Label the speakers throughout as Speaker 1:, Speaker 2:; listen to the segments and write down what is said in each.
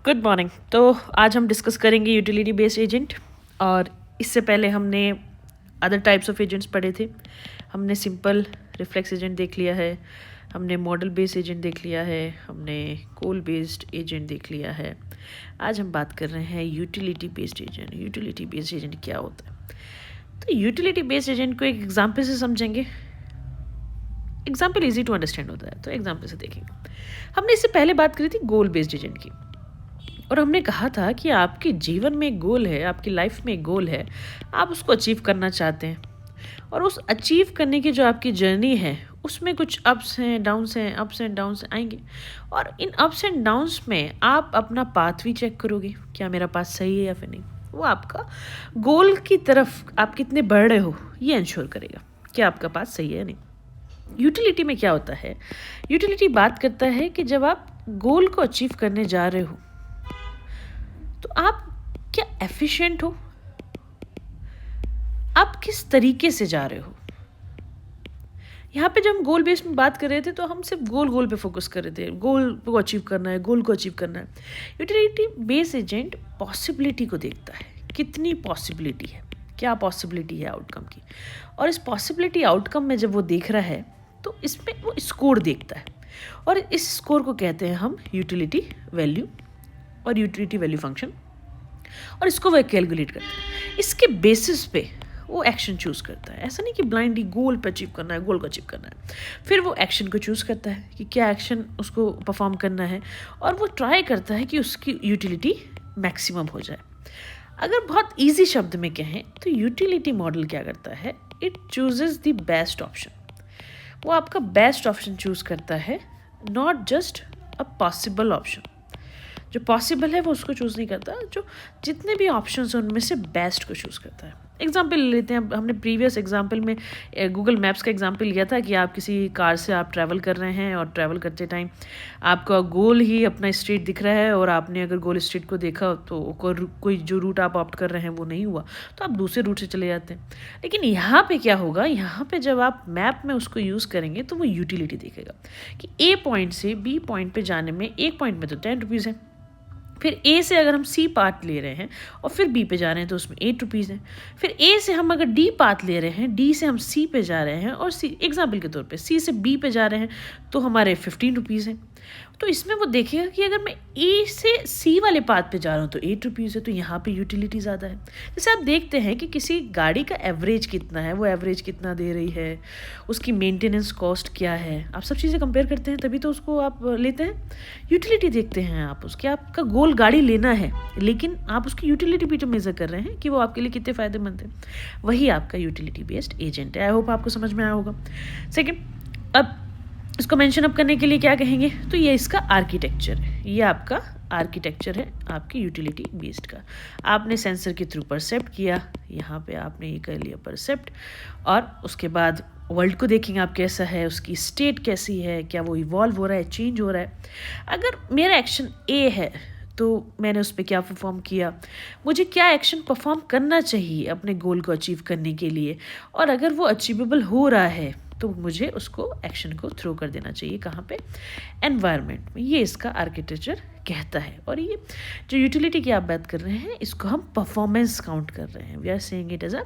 Speaker 1: Good morning. तो आज हम डिस्कस करेंगे यूटिलिटी बेस्ड एजेंट। और इससे पहले हमने अदर टाइप्स ऑफ एजेंट्स पढ़े थे। हमने सिंपल रिफ्लेक्स एजेंट देख लिया है, हमने मॉडल बेस्ड एजेंट देख लिया है, हमने कोल बेस्ड एजेंट देख लिया है। आज हम बात कर रहे हैं utility based agent. Utility based agent क्या होता है? तो यूटिलिटी बेस्ड एजेंट को एक एग्जाम्पल से समझेंगे। एग्जाम्पल इजी टू अंडरस्टैंड होता है, तो एग्जाम्पल से देखेंगे। हमने इससे पहले बात करी थी गोल बेस्ड एजेंट की, और हमने कहा था कि आपके जीवन में एक गोल है, आपकी लाइफ में एक गोल है, आप उसको अचीव करना चाहते हैं, और उस अचीव करने की जो आपकी जर्नी है उसमें कुछ अप्स हैं, डाउन्स हैं, अप्स एंड डाउन्स आएंगे। और इन अप्स एंड डाउन्स में आप अपना पाथ भी चेक करोगे, क्या मेरा पाथ सही है या फिर नहीं। वो आपका गोल की तरफ आप कितने बढ़ रहे हो ये इंश्योर करेगा कि आपका पाथ सही है या नहीं। यूटिलिटी में क्या होता है? यूटिलिटी बात करता है कि जब आप गोल को अचीव करने जा रहे हो तो आप क्या एफिशिएंट हो, आप किस तरीके से जा रहे हो। यहाँ पे जब हम गोल बेस्ड में बात कर रहे थे तो हम सिर्फ गोल पे फोकस कर रहे थे, गोल को अचीव करना है, गोल को अचीव करना है। यूटिलिटी बेस्ड एजेंट पॉसिबिलिटी को देखता है, कितनी पॉसिबिलिटी है, क्या पॉसिबिलिटी है आउटकम की। और इस पॉसिबिलिटी आउटकम में जब वो देख रहा है तो इसमें वो स्कोर देखता है, और इस स्कोर को कहते हैं हम यूटिलिटी वैल्यू और यूटिलिटी वैल्यू फंक्शन। और इसको वह कैलकुलेट करता है, इसके बेसिस पे वो एक्शन चूज करता है। ऐसा नहीं कि ब्लाइंडली गोल पे अचीव करना है, गोल को अचीव करना है। फिर वो एक्शन को चूज करता है कि क्या एक्शन उसको परफॉर्म करना है, और वो ट्राई करता है कि उसकी यूटिलिटी मैक्सिमम हो जाए। अगर बहुत ईजी शब्द में कहें तो यूटिलिटी मॉडल क्या करता है? It chooses the best option. वो आपका बेस्ट ऑप्शन चूज करता है, not just a possible option. जो पॉसिबल है वो उसको चूज़ नहीं करता, जो जितने भी ऑप्शंस हैं उनमें से बेस्ट को चूज़ करता है। एग्जाम्पल लेते हैं, हमने प्रीवियस एग्जाम्पल में गूगल मैप्स का एग्जाम्पल लिया था कि आप किसी कार से आप ट्रैवल कर रहे हैं, और ट्रैवल करते टाइम आपका गोल ही अपना स्ट्रीट दिख रहा है, और आपने अगर गोल स्ट्रीट को देखा तो कोई जो रूट आप ऑप्ट कर रहे हैं वो नहीं हुआ, तो आप दूसरे रूट से चले जाते हैं। लेकिन यहाँ पे क्या होगा, यहाँ पे जब आप मैप में उसको यूज़ करेंगे तो वो यूटिलिटी देखेगा कि ए पॉइंट से बी पॉइंट पे जाने में, एक पॉइंट में तो 10 रुपीज़ है, फिर ए से अगर हम सी पाथ ले रहे हैं और फिर बी पे जा रहे हैं तो उसमें 8 रुपीज़ है। फिर ए से हम अगर डी पाथ ले रहे हैं, डी से हम सी पे जा रहे हैं, और सी एग्जाम्पल के तौर पे सी से बी पे जा रहे हैं तो हमारे 15 रुपीज़ है। तो इसमें वो देखेगा कि अगर मैं ए से सी वाले पाथ पे जा रहा हूँ तो 8 रुपीज़ है, तो यहाँ पे यूटिलिटी ज़्यादा है। जैसे आप देखते हैं कि किसी गाड़ी का एवरेज कितना है, वो एवरेज कितना दे रही है, उसकी मेंटेनेंस कॉस्ट क्या है, आप सब चीज़ें कंपेयर करते हैं तभी तो उसको आप लेते हैं। यूटिलिटी देखते हैं आप उसके, आपका गोल गाड़ी लेना है लेकिन आप उसकी यूटिलिटी भी तो मेज़र कर रहे हैं कि वो आपके लिए कितने फ़ायदेमंद है। वही आपका यूटिलिटी बेस्ड एजेंट है। आई होप आपको समझ में आया होगा। सेकेंड, अब इसको मेंशन अप करने के लिए क्या कहेंगे, तो ये इसका आर्किटेक्चर है। ये आपका आर्किटेक्चर है आपकी यूटिलिटी बेस्ड का। आपने सेंसर के थ्रू परसेप्ट किया, यहाँ पे आपने ये कर लिया परसेप्ट, और उसके बाद वर्ल्ड को देखेंगे आप कैसा है, उसकी स्टेट कैसी है, क्या वो इवॉल्व हो रहा है, चेंज हो रहा है। अगर मेरा एक्शन ए है तो मैंने उस पर क्या परफॉर्म किया, मुझे क्या एक्शन परफॉर्म करना चाहिए अपने गोल को अचीव करने के लिए, और अगर वो अचीवेबल हो रहा है तो मुझे उसको एक्शन को थ्रो कर देना चाहिए। कहाँ पे? एनवायरनमेंट में। ये इसका आर्किटेक्चर कहता है। और ये जो यूटिलिटी की आप बात कर रहे हैं इसको हम परफॉर्मेंस काउंट कर रहे हैं। We are saying it as a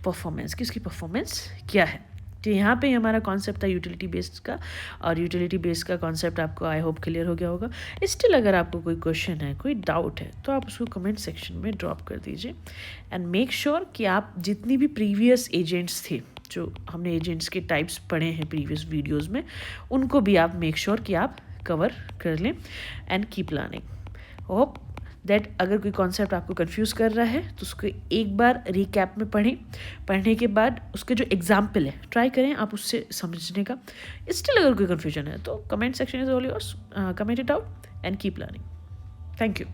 Speaker 1: performance, कि उसकी परफॉर्मेंस क्या है। तो यहाँ पे हमारा कॉन्सेप्ट था यूटिलिटी बेस्ड का, और यूटिलिटी बेस्ड का कॉन्सेप्ट आपको आई होप क्लियर हो गया होगा। स्टिल अगर आपको कोई क्वेश्चन है, कोई डाउट है, तो आप उसको कमेंट सेक्शन में ड्रॉप कर दीजिए। एंड मेक श्योर कि आप जितनी भी प्रीवियस एजेंट्स थे, जो हमने एजेंट्स के टाइप्स पढ़े हैं प्रीवियस वीडियोज़ में, उनको भी आप मेक श्योर कि आप कवर कर लें and keep learning. Hope that अगर कोई कॉन्सेप्ट आपको कंफ्यूज कर रहा है तो उसको एक बार रिकैप में पढ़ें। पढ़ने के बाद उसके जो एग्जाम्पल है ट्राई करें आप उससे समझने का। स्टिल अगर कोई कन्फ्यूजन है तो comment section is all yours, comment it out and keep learning. Thank you.